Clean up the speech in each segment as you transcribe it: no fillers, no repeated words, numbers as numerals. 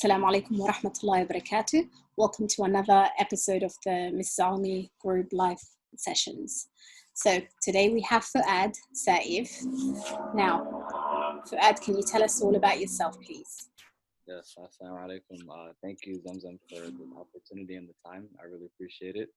Assalamu alaikum wa rahmatullahi wa barakatuh. Welcome to another episode of the Mrs. Almi Group Life Sessions. So today we have Fuad Said. Now, Fuad, can you tell us all about yourself, please? Yes, assalamu alaikum. Thank you, Zamzam, for the opportunity and the time. I really appreciate it.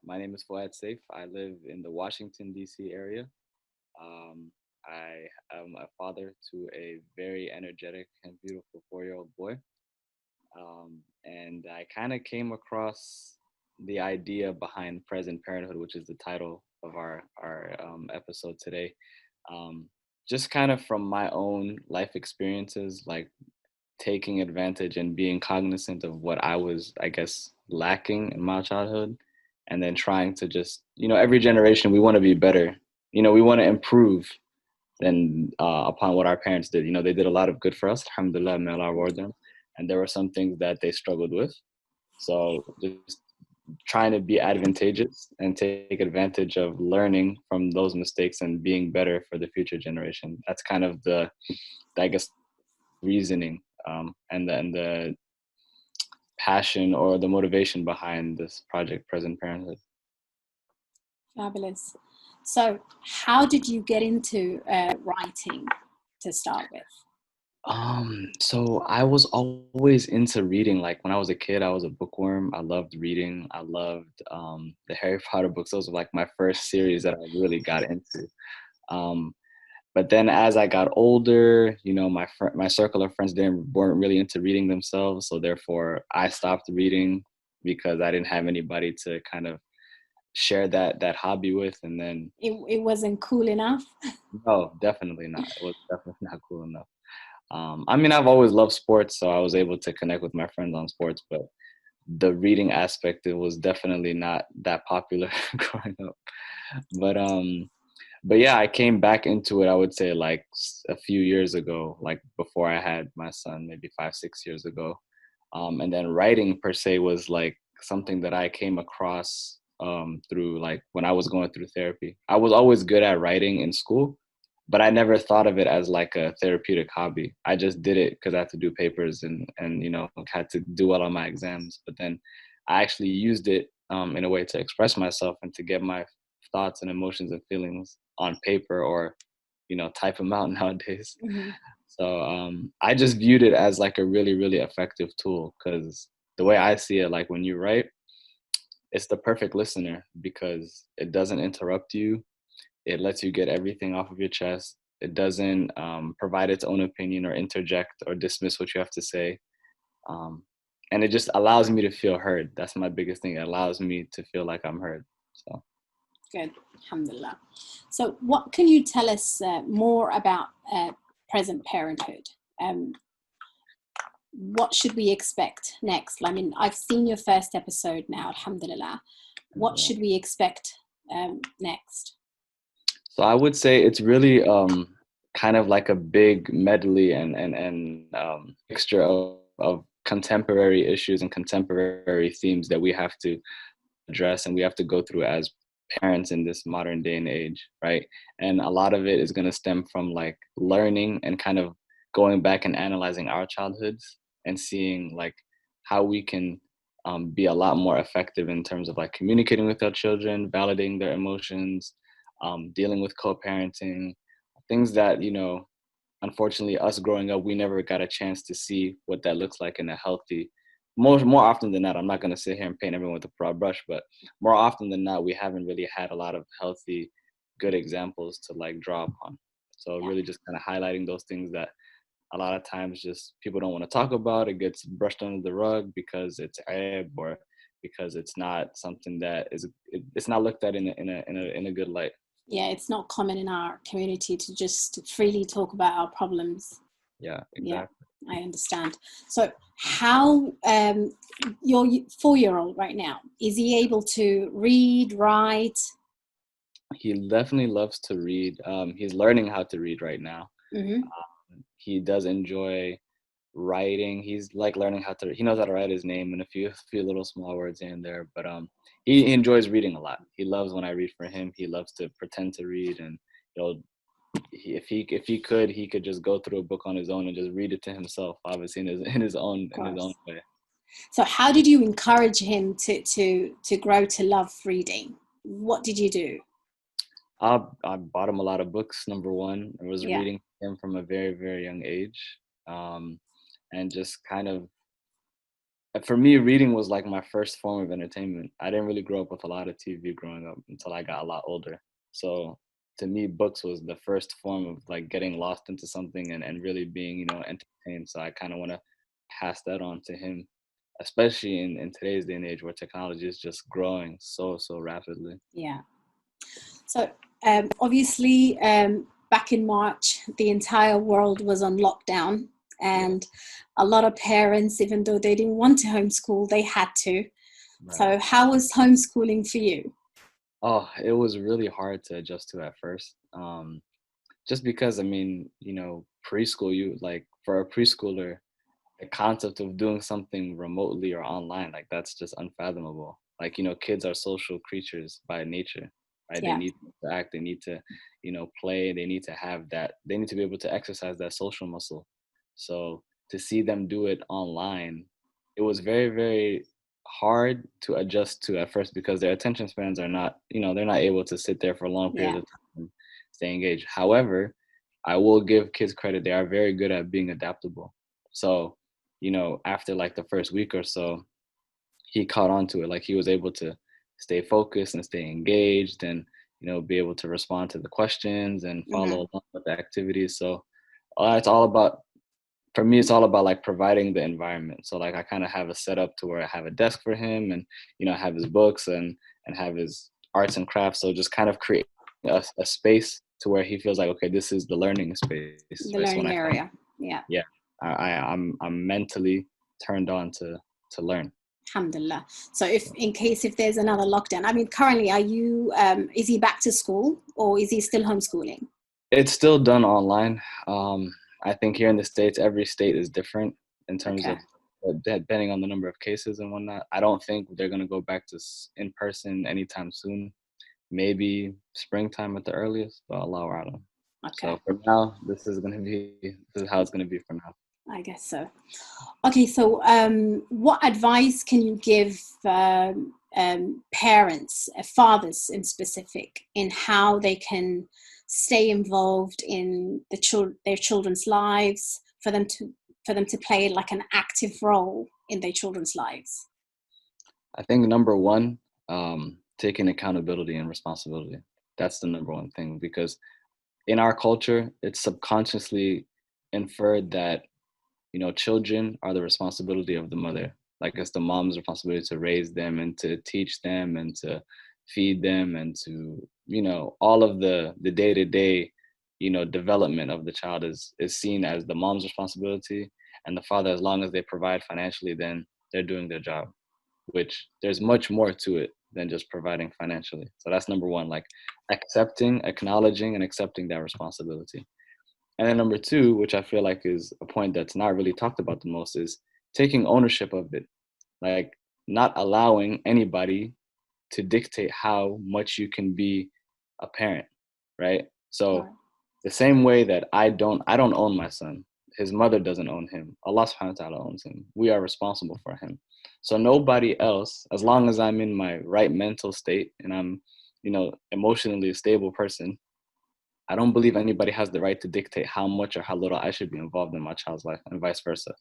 My name is Fuad Said. I live in the Washington, D.C. area. I am a father to a very energetic and beautiful 4-year-old boy. And I kind of came across the idea behind Present Parenthood, which is the title of our episode today. Just kind of from my own life experiences, like taking advantage and being cognizant of what I was, I guess, lacking in my childhood, and then trying to just, every generation we want to be better. We want to improve than upon what our parents did. They did a lot of good for us, alhamdulillah, may Allah reward them. And there were some things that they struggled with. So just trying to be advantageous and take advantage of learning from those mistakes and being better for the future generation. That's kind of the I guess, reasoning and the passion or the motivation behind this project, Present Parenthood. Fabulous. So how did you get into writing to start with? So I was always into reading. Like when I was a kid, I was a bookworm. I loved reading. I loved the Harry Potter books. Those were like my first series that I really got into. But then as I got older, my circle of friends weren't really into reading themselves. So therefore I stopped reading because I didn't have anybody to kind of share that hobby with. And then it wasn't cool enough. No, definitely not. It was definitely not cool enough. I've always loved sports, so I was able to connect with my friends on sports, but the reading aspect, it was definitely not that popular growing up. But yeah, I came back into it, I would say like a few years ago, like before I had my son, maybe 5-6 years ago. And then writing per se was like something that I came across through like when I was going through therapy. I was always good at writing in school, but I never thought of it as like a therapeutic hobby. I just did it because I had to do papers and had to do well on my exams. But then I actually used it in a way to express myself and to get my thoughts and emotions and feelings on paper or, type them out nowadays. Mm-hmm. So I just viewed it as like a really, really effective tool because the way I see it, like when you write, it's the perfect listener because it doesn't interrupt you. It lets you get everything off of your chest. It doesn't provide its own opinion or interject or dismiss what you have to say. And it just allows me to feel heard. That's my biggest thing. It allows me to feel like I'm heard. So good, alhamdulillah. So what can you tell us more about Present Parenthood? What should we expect next? I mean, I've seen your first episode now, alhamdulillah. What should we expect next? So I would say it's really kind of like a big medley and mixture of contemporary issues and contemporary themes that we have to address and we have to go through as parents in this modern day and age, right? And a lot of it is going to stem from like learning and kind of going back and analyzing our childhoods and seeing like how we can be a lot more effective in terms of like communicating with our children, validating their emotions, dealing with co-parenting, things that, unfortunately us growing up, we never got a chance to see what that looks like in a healthy, more often than not, I'm not going to sit here and paint everyone with a broad brush, but more often than not, we haven't really had a lot of healthy, good examples to like draw upon. So really just kind of highlighting those things that a lot of times just people don't want to talk about. It gets brushed under the rug because it's aib or because it's not something that it's not looked at in a good light. Yeah, it's not common in our community to just freely talk about our problems. Yeah, exactly. Yeah, I understand. So how your 4-year-old right now, is he able to read, write? He definitely loves to read. He's learning how to read right now. Mm-hmm. He does enjoy writing. He's like learning he knows how to write his name and a few little small words here and there, but he enjoys reading a lot. He loves when I read for him. He loves to pretend to read and he'll if he could, he could just go through a book on his own and just read it to himself, obviously Of in his own course. way. So how did you encourage him to grow to love reading? What did you do? I bought him a lot of books. Number one, I was Yeah, reading him from a very, very young age, um, and just kind of, for me, reading was like my first form of entertainment. I didn't really grow up with a lot of TV growing up until I got a lot older. So to me, books was the first form of like getting lost into something and really being, entertained. So I kind of want to pass that on to him, especially in today's day and age where technology is just growing so rapidly. yeah. So obviously, back in March, the entire world was on lockdown, Yeah, and a lot of parents, even though they didn't want to homeschool, they had to. right. So how was homeschooling for you? Oh, it was really hard to adjust to at first. Just because, I mean, preschool, you like for a preschooler, the concept of doing something remotely or online, like that's just unfathomable. Like, kids are social creatures by nature, right? They Yeah, need to act, they need to, play, they need to have that, they need to be able to exercise that social muscle. So to see them do it online, it was very, very hard to adjust to at first because their attention spans are not, they're not able to sit there for long periods yeah, of time and stay engaged. However, I will give kids credit, they are very good at being adaptable. So after like the first week or so, he caught on to it. Like he was able to stay focused and stay engaged and, be able to respond to the questions and hmm, follow along with the activities. So it's all about, for me, it's all about like providing the environment. So like I kind of have a setup to where I have a desk for him and, have his books and have his arts and crafts. So just kind of create a space to where he feels like, okay, this is the learning space, the right? So when learning I come, area. Yeah, yeah, I'm mentally turned on to learn. alhamdulillah. So if there's another lockdown, I mean, currently, are you? Is he back to school or is he still homeschooling? It's still done online. Um, I think here in the States, every state is different in terms Okay, of depending on the number of cases and whatnot. I don't think they're gonna go back to in person anytime soon. Maybe springtime at the earliest, but Allahu A'lam. okay, So for now, this is how it's gonna be for now. I guess so. Okay, so what advice can you give parents, fathers in specific, in how they can stay involved in their children's lives, for them to play like an active role in their children's lives? I think number one, taking accountability and responsibility. That's the number one thing because in our culture, it's subconsciously inferred that children are the responsibility of the mother. Like it's the mom's responsibility to raise them and to teach them and to feed them and to all of the day to day development of the child is seen as the mom's responsibility, and the father, as long as they provide financially, then they're doing their job. Which there's much more to it than just providing financially. So that's number one, like acknowledging and accepting that responsibility. And then number two, which I feel like is a point that's not really talked about the most, is taking ownership of it. Like not allowing anybody to dictate how much you can be a parent, right? So Right. the same way that I don't own my son. His mother doesn't own him. Allah subhanahu wa ta'ala owns him. We are responsible for him. So nobody else, as long as I'm in my right mental state and I'm, emotionally a stable person, I don't believe anybody has the right to dictate how much or how little I should be involved in my child's life and vice versa.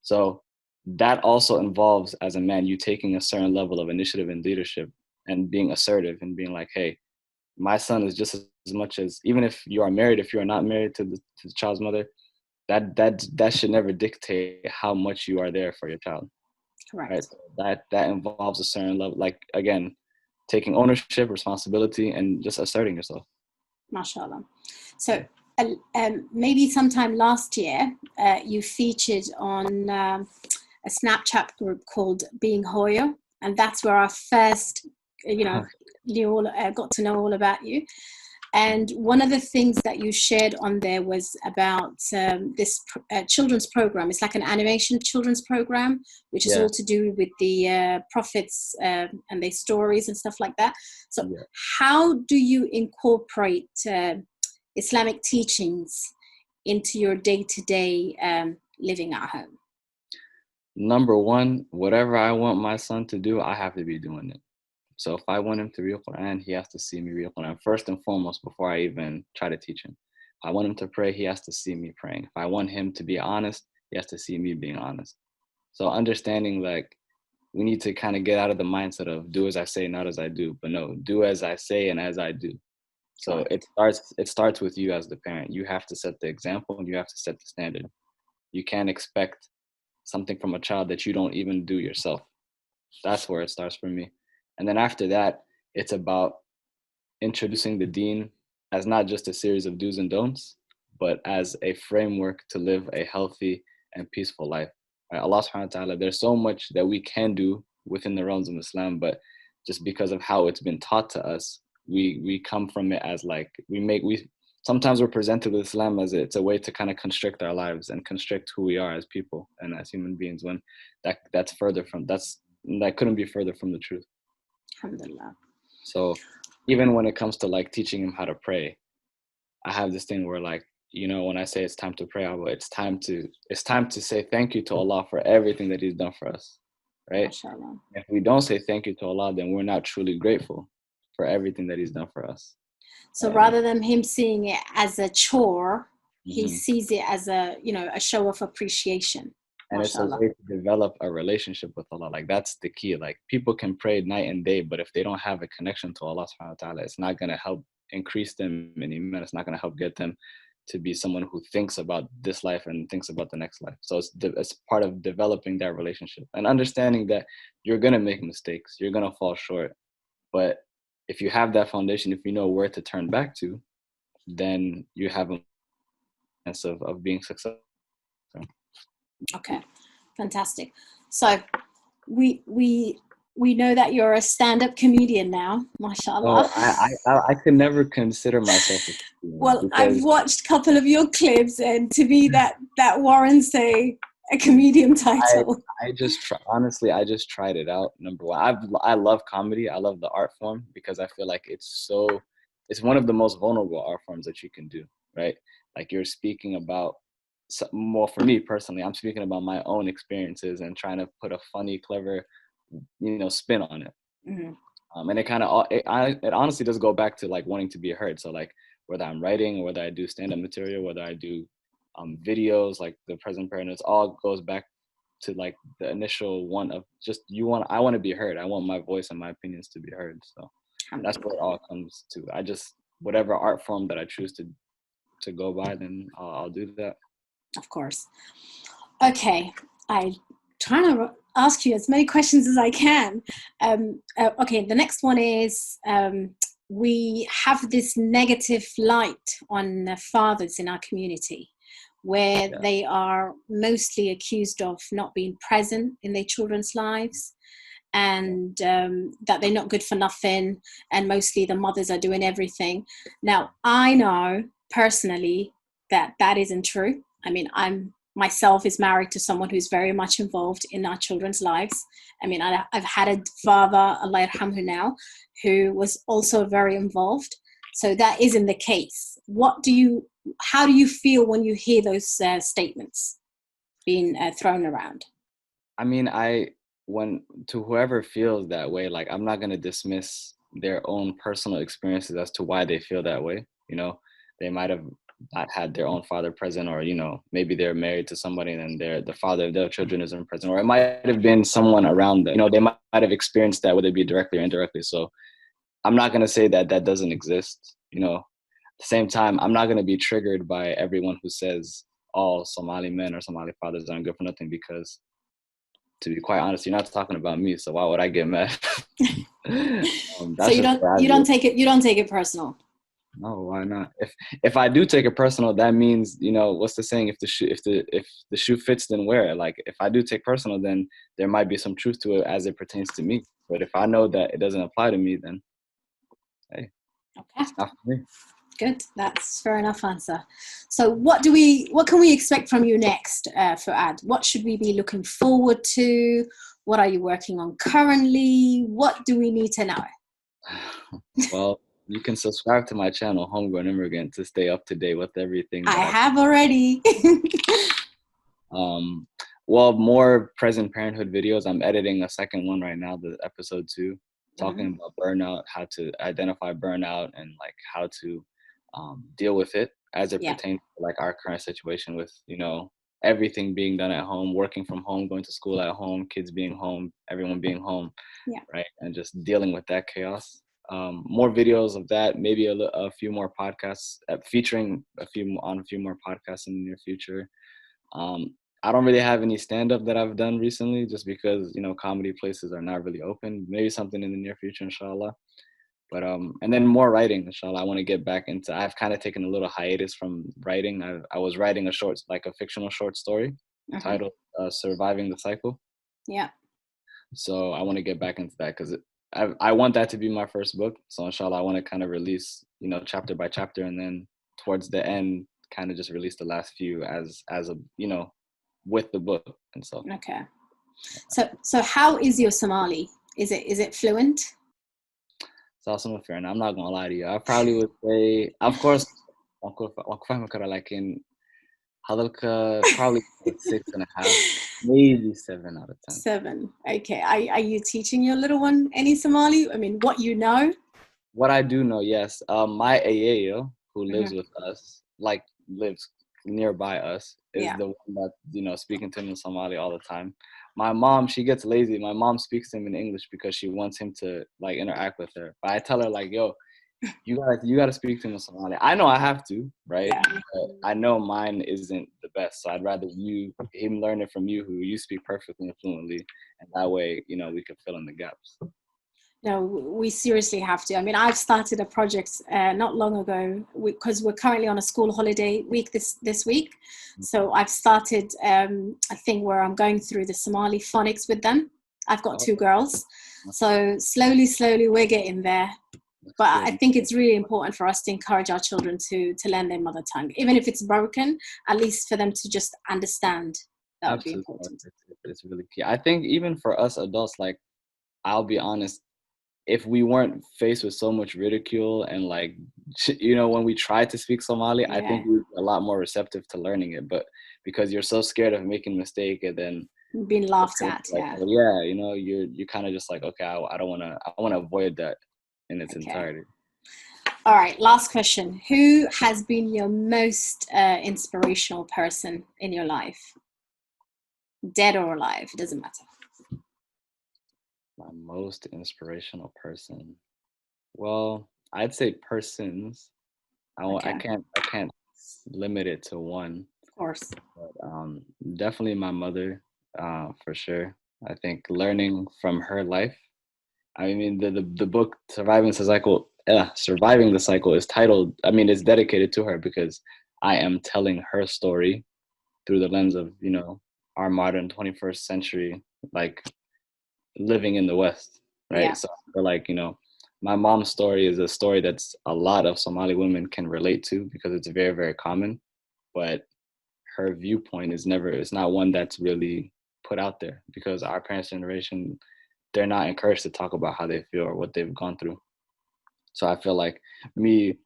So that also involves, as a man, you taking a certain level of initiative and leadership and being assertive and being like, hey, my son is just as much as, even if you are married, if you are not married to the child's mother, that should never dictate how much you are there for your child, right? Correct. So that involves a certain level, like again, taking ownership, responsibility, and just asserting yourself. MashaAllah. So maybe sometime last year, you featured on a Snapchat group called Being Hoyo, and that's where I first, got to know all about you. And one of the things that you shared on there was about this children's program. It's like an animation children's program, which is Yeah, all to do with the prophets and their stories and stuff like that. So, yeah. how do you incorporate Islamic teachings into your day-to-day living at home? Number one, whatever I want my son to do, I have to be doing it. So if I want him to read Quran, he has to see me read Quran first and foremost before I even try to teach him. If I want him to pray, he has to see me praying. If I want him to be honest, he has to see me being honest. So understanding like we need to kind of get out of the mindset of do as I say, not as I do, but no, do as I say and as I do. So it starts with you as the parent. You have to set the example and you have to set the standard. You can't expect something from a child that you don't even do yourself. That's where it starts for me. And then after that, it's about introducing the deen as not just a series of do's and don'ts, but as a framework to live a healthy and peaceful life. Right? Allah subhanahu wa ta'ala, there's so much that we can do within the realms of Islam, but just because of how it's been taught to us, we come from it as like, sometimes we're presented with Islam as it's a way to kind of constrict our lives and constrict who we are as people and as human beings, when that couldn't be further from the truth. Alhamdulillah. So even when it comes to like teaching him how to pray, I have this thing where like, when I say it's time to pray, it's time to say thank you to Allah for everything that He's done for us, right? Mashallah. If we don't say thank you to Allah, then we're not truly grateful for everything that He's done for us. So rather than him seeing it as a chore, he Mm-hmm. sees it as a show of appreciation. And it's a way to develop a relationship with Allah. Like that's the key. Like people can pray night and day, but if they don't have a connection to Allah subhanahu wa ta'ala, it's not going to help increase them in iman. It's not going to help get them to be someone who thinks about this life and thinks about the next life. So it's part of developing that relationship and understanding that you're going to make mistakes. You're going to fall short. But if you have that foundation, if you know where to turn back to, then you have a sense of being successful. Okay, fantastic. So we know that you're a stand-up comedian now, mashallah. Oh, I could never consider myself a comedian. Well, I've watched a couple of your clips, and to me that warrants a comedian title. I just tried it out. Number one, I love comedy. I love the art form because I feel like it's one of the most vulnerable art forms that you can do, right? Like you're speaking about, more for me personally, I'm speaking about my own experiences and trying to put a funny, clever, spin on it. Mm-hmm. And it kind of, it honestly does go back to like wanting to be heard. So like whether I'm writing or whether I do stand-up material, whether I do videos like the present parent, it all goes back to like the initial one of just I want to be heard. I want my voice and my opinions to be heard. So that's where it all comes to. Whatever art form that I choose to go by, then I'll do that. Of course. Okay, I'm trying to ask you as many questions as I can. Okay, the next one is we have this negative light on fathers in our community, where they are mostly accused of not being present in their children's lives, and that they're not good for nothing, and mostly the mothers are doing everything. Now, I know personally that isn't true. I mean, I'm myself is married to someone who's very much involved in our children's lives. I mean, I've had a father, Allah yarhamhu now, who was also very involved. So that isn't the case. How do you feel when you hear those statements being thrown around? I mean, to whoever feels that way, like I'm not going to dismiss their own personal experiences as to why they feel that way. They might have not had their own father present, or maybe they're married to somebody and then the father of their children isn't present, or it might have been someone around them. They might have experienced that, whether it be directly or indirectly. So I'm not going to say that doesn't exist. At the same time, I'm not going to be triggered by everyone who says all Somali men or Somali fathers aren't good for nothing, because to be quite honest, you're not talking about me, so why would I get mad? So you don't take it personal. No, why not? If I do take it personal, that means, what's the saying? If the shoe fits, then wear it. Like if I do take personal, then there might be some truth to it as it pertains to me. But if I know that it doesn't apply to me, then hey, it's not for me. Good, that's fair enough answer. So what can we expect from you next, Fuad? What should we be looking forward to? What are you working on currently? What do we need to know? Well, you can subscribe to my channel, Homegrown Immigrant, to stay up to date with everything. I have already. Well, more present parenthood videos. I'm editing a second one right now, the episode 2, talking about burnout, how to identify burnout, and like how to deal with it as it pertains to like our current situation with, you know, everything being done at home, working from home, going to school at home, kids being home, everyone being home, right, and just dealing with that chaos. More videos of that, maybe a few more podcasts featuring a few more podcasts in the near future. I don't really have any stand-up that I've done recently, just because, you know, comedy places are not really open. Maybe something in the near future, inshallah. But and then more writing, inshallah. I want to get back into. I've kind of taken a little hiatus from writing. I was writing a fictional short story titled "Surviving the Cycle." Yeah. So I want to get back into that because I want that to be my first book. So inshallah, I want to kind of release, you know, chapter by chapter, and then towards the end, kind of just release the last few as a, you know, with the book. And so okay, so how is your Somali? Is it fluent? So I'm not gonna lie to you, I probably would say, of course, like in hadalka, probably 6.5, maybe 7 out of 10. 7. Okay. Are you teaching your little one any Somali? I mean, what you know? What I do know, yes. My Ayeyo, who lives with us, like lives nearby us, is the one that, you know, speaking to him in Somali all the time. My mom, she gets lazy. My mom speaks to him in English because she wants him to like interact with her. But I tell her like, yo, you gotta speak to him in Somali. I know I have to, right? But I know mine isn't the best, so I'd rather him learn it from you, who you speak perfectly and fluently, and that way, you know, we can fill in the gaps. No, we seriously have to. I mean, I've started a project not long ago because we're currently on a school holiday week this week. So I've started a thing where I'm going through the Somali phonics with them. I've got 2 girls. So slowly we're getting there. But I think it's really important for us to encourage our children to learn their mother tongue. Even if it's broken, at least for them to just understand. That would be important. It's really key. I think even for us adults, like, I'll be honest, if we weren't faced with so much ridicule and like, you know, when we tried to speak Somali, I think we were a lot more receptive to learning it. But because you're so scared of making a mistake and then being laughed at, like, yeah, you know, you're kind of just like, okay, I want to avoid that in its entirety. All right, last question. Who has been your most inspirational person in your life? Dead or alive, it doesn't matter. My most inspirational person. Well, I'd say persons. I can't limit it to one. Of course. But definitely my mother, for sure. I think learning from her life. I mean, the book Surviving the Cycle is titled. I mean, it's dedicated to her because I am telling her story through the lens of, you know, our modern 21st century, like living in the West, right? Yeah. So I feel like, you know, my mom's story is a story that's a lot of Somali women can relate to because it's very, very common, but her viewpoint it's not one that's really put out there because our parents' generation, they're not encouraged to talk about how they feel or what they've gone through. So I feel like me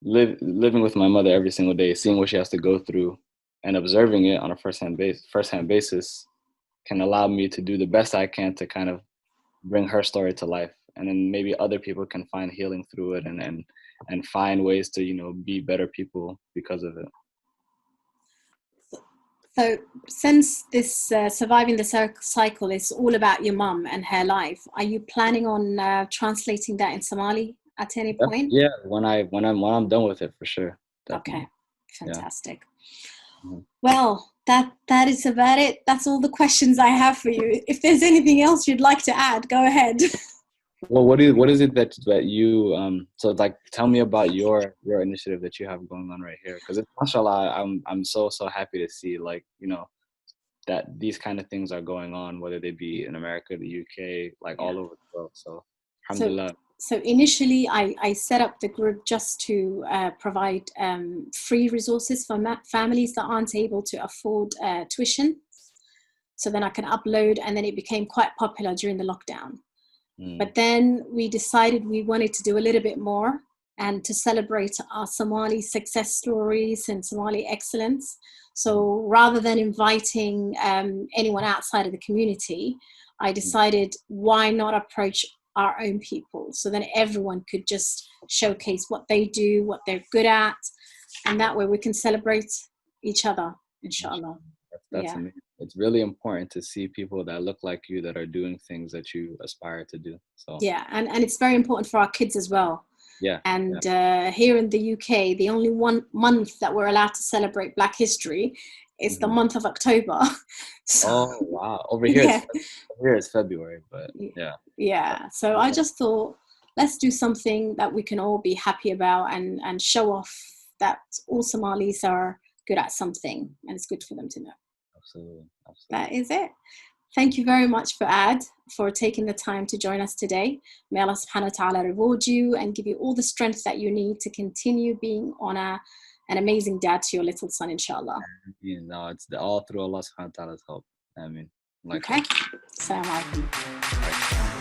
living with my mother every single day, seeing what she has to go through and observing it on a first-hand basis can allow me to do the best I can to kind of bring her story to life. And then maybe other people can find healing through it and find ways to, you know, be better people because of it. So since this Surviving the Cycle is all about your mum and her life, are you planning on translating that in Somali at any point? Yeah, when I'm done with it, for sure. Definitely. Okay, fantastic. Yeah. Well, that is about it. That's all the questions I have for you. If there's anything else you'd like to add, go ahead. Well, what is it that you so like tell me about your initiative that you have going on right here, because it's mashallah, I'm so happy to see, like, you know, that these kind of things are going on, whether they be in America, the UK, like all over the world. So alhamdulillah. So initially I set up the group just to provide free resources for families that aren't able to afford tuition. So then I can upload, and then it became quite popular during the lockdown. Mm. But then we decided we wanted to do a little bit more and to celebrate our Somali success stories and Somali excellence. So rather than inviting anyone outside of the community, I decided why not approach our own people, so then everyone could just showcase what they do, what they're good at, and that way we can celebrate each other, inshallah. That's Yeah. amazing. It's really important to see people that look like you that are doing things that you aspire to do. So Yeah, and it's very important for our kids as well. yeah. And here in the UK, the only one month that we're allowed to celebrate Black History is the month of October. So, Oh wow! yeah, Over here it's February, but yeah. yeah. So I just thought, let's do something that we can all be happy about and show off that all Somalis are good at something, and it's good for them to know. Absolutely. That is it. Thank you very much, Fuad, for taking the time to join us today. May Allah subhanahu wa ta'ala reward you and give you all the strength that you need to continue being on an amazing dad to your little son, inshallah. No, it's all through Allah subhanahu wa ta'ala's help. I mean, Okay. Assalamu alaikum.